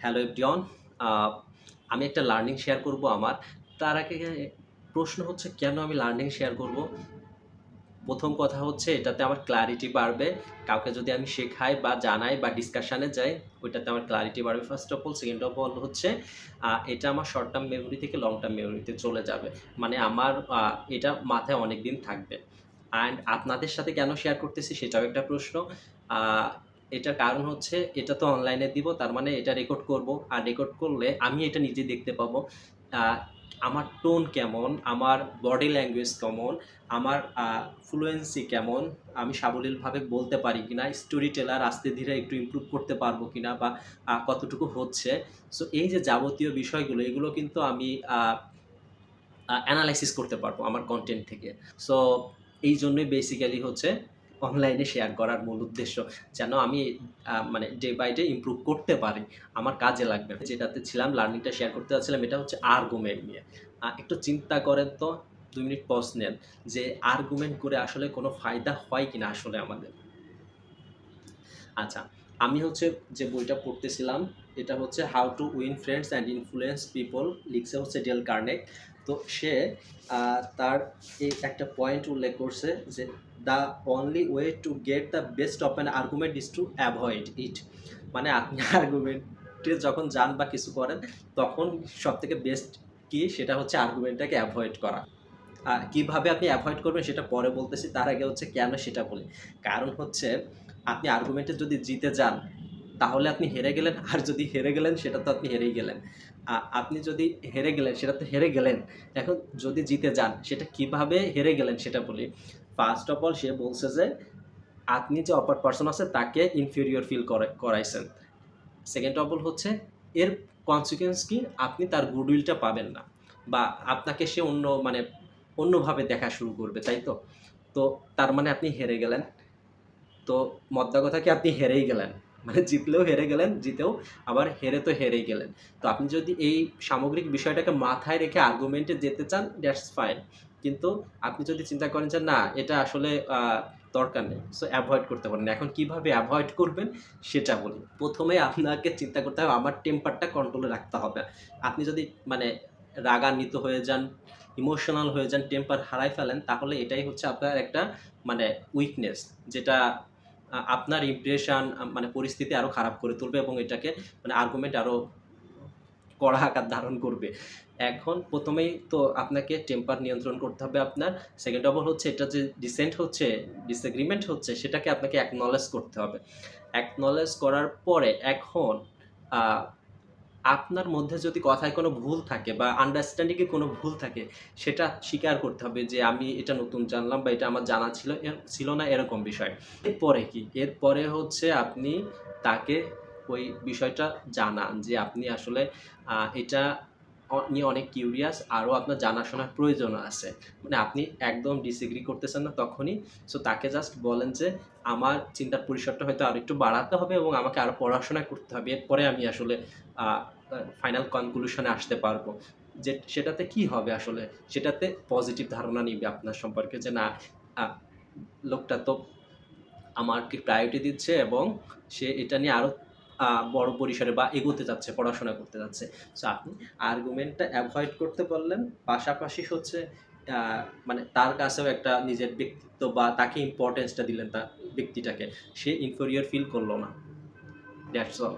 Hello everyone. আ আমি একটা learning share করব আমার। তার আগে প্রশ্ন হচ্ছে কেন আমি লার্নিং শেয়ার করব? ১ম কথা হচ্ছে এটাতে আমার ক্লারিটি বাড়বে। কাউকে যদি আমি শেখাই বা জানাই বা ডিসকাশন এ যাই, ওইটাতে আমার ক্লারিটি বাড়বে first of all. Second of all হচ্ছে এটা আমার শর্ট টার্ম মেমোরি থেকে লং টার্ম মেমোরিতে চলে যাবে। মানে আমার এটা মাথায় অনেকদিন থাকবে। অ্যান্ড আপনাদের সাথে কেন শেয়ার করতেছি সেটাও একটা প্রশ্ন। আ এটার কারণ হচ্ছে এটা তো অনলাইনে দিব, তার মানে এটা রেকর্ড করব। আর রেকর্ড করলে আমি এটা নিজে দেখতে পাবো। আ আমার টোন কেমন, আমার বডি ল্যাঙ্গুয়েজ কেমন, আমার ফ্লুয়েন্সি কেমন, আমি সাবলীলভাবে বলতে পারি কিনা, স্টোরি টেলার আস্তে ধীরে একটু ইমপ্রুভ করতে পারবো কিনা বা কতটুকু হচ্ছে। সো এই যে যাবতীয় বিষয়গুলো এগুলো কিন্তু আমি আ আ এনালাইসিস করতে পারবো আমার কনটেন্ট থেকে। সো এইজন্যই বেসিক্যালি হচ্ছে অনলাইনে শেয়ার করার মূল উদ্দেশ্য। যেন আমি মানে ডে বাই ডে ইমপ্রুভ করতে পারি। আমার কাজে লাগবে। যেটাতে ছিলাম লার্নিংটা শেয়ার করতে যাচ্ছিলাম এটা হচ্ছে আর্গুমেন্ট নিয়ে। একটু চিন্তা করেন তো ২ মিনিট পজ নেন যে আর্গুমেন্ট করে আসলে কোনো ফায়দা হয় কিনা আসলে আমাদের? আচ্ছা, আমি হচ্ছে যে বইটা পড়তেছিলাম, এটা হচ্ছে 'how to win friends and influence people' লিখছে হচ্ছে ডেল কার্নেগ। তো সে তার এই একটা পয়েন্ট উল্লেখ করছে যে, "the only way to get the best of an argument is to avoid ইট।" মানে আপনি আর্গুমেন্টে যখন যান বা কিছু করেন, তখন সবথেকে বেস্ট কি সেটা হচ্ছে আর্গুমেন্টটাকে এভয়েড করা। কিভাবে আপনি এভয়েড করবেন সেটা পরে বলতেছি। তার আগে হচ্ছে কেন সেটা বলি। কারণ হচ্ছে আপনি আর্গুমেন্টে যদি জিতে যান, তাহলে আপনি হেরে গেলেন। আর যদি হেরে গেলেন সেটা তো আপনি হেরেই গেলেন। আপনি যদি হেরে গেলেন সেটা তো হেরে গেলেন। এখন যদি জিতে যান সেটা কিভাবে হেরে গেলেন সেটা বলি। ফার্স্ট অফ অল সে বলছে যে আপনি যে অপার পারসন আছে তাকে ইনফেরিয়র ফিল করাইছেন। সেকেন্ড অফ অল হচ্ছে এর কনসিকুয়েন্স কি? আপনি তার গুডউইলটা পাবেন না। বা আপনাকে সে মানে অন্যভাবে দেখা শুরু করবে, তাই তো? তো তার মানে আপনি হেরে গেলেন। তো মোদ্দা কথা কি আপনি হেরেই গেলেন। মানে জিতলেও হেরে গেলেন, জিতেও আবার হেরে তো হেরেই গেলেন। তো আপনি যদি এই সামগ্রিক বিষয়টাকে মাথায় রেখে আর্গুমেন্টে যেতে চান, দ্যাটস ফাইন। কিন্তু আপনি যদি চিন্তা করেন যে না এটা আসলে দরকার নেই। সো এভয়েড করতে পারেন। এখন কিভাবে এভয়েড করবেন সেটা বলি। ১ম এ আপনাকে চিন্তা করতে হবে আমার টেম্পারটা কন্ট্রোলে রাখতে হবে। আপনি যদি মানে রাগান্বিত হয়ে যান, ইমোশনাল হয়ে যান, টেম্পার হারায় ফেলেন তাহলে এটাই হচ্ছে আপনার একটা মানে উইকনেস, যেটা আপনার ইমপ্রেশন মানে পরিস্থিতি আরো খারাপ করে তুলবে এবং এটাকে মানে আর্গুমেন্ট আরো কড়া আকার ধারণ করবে। এখন ১ম এই তো আপনাকে টেম্পার নিয়ন্ত্রণ করতে হবে আপনার। সেকেন্ড অফ অল হচ্ছে এটা যে ডিসএগ্রিমেন্ট হচ্ছে সেটাকে আপনাকে অ্যাকনলেজ করতে হবে। অ্যাকনলেজ করার পরে এখন আ আপনার মধ্যে যদি কথায় কোনো ভুল থাকে বা আন্ডারস্ট্যান্ডিং এ কোনো ভুল থাকে, সেটা স্বীকার করতে হবে যে আমি এটা নতুন জানলাম বা এটা আমার জানা ছিল না এরকম বিষয়। এরপরে কি? এরপরে হচ্ছে আপনি তাকে ওই বিষয়টা জানান যে আপনি আসলে এটা নিয়ে অনেক কিউরিয়াস, আরো আপনার জানাশোনার প্রয়োজন আছে। মানে আপনি একদম ডিসএগ্রি করতেছেন না তখনই। সো তাকে জাস্ট বলেন যে আমার চিন্তার পরিসরটা হয়তো আরেকটু বাড়াতে হবে এবং আমাকে আরো পড়াশোনা করতে হবে। এরপরে আমি আসলে আ আ ফাইনাল কনক্লুশন এ আসতে পারবো। যে সেটাতে কি হবে আসলে? সেটাতে পজিটিভ ধারণা নিবে আপনার সম্পর্কে যে না আ লোকটা তো আমাকে প্রায়োরিটি দিচ্ছে এবং সে এটা নিয়ে আরো বড় পরিসরে বা এগোতে চাচ্ছে, পড়াশোনা করতে চাচ্ছে। সো আপনি আর্গুমেন্টটা এভয়েড করতে পারলেন। পাশাপাশি হচ্ছে আ মানে তার কাছেও একটা নিজের ব্যক্তিত্ব বা তাকে ইম্পোর্টেন্স টা দিলেন তার ব্যক্তিটাকে। সে ইনফেরিয়র ফিল করল না। That's all.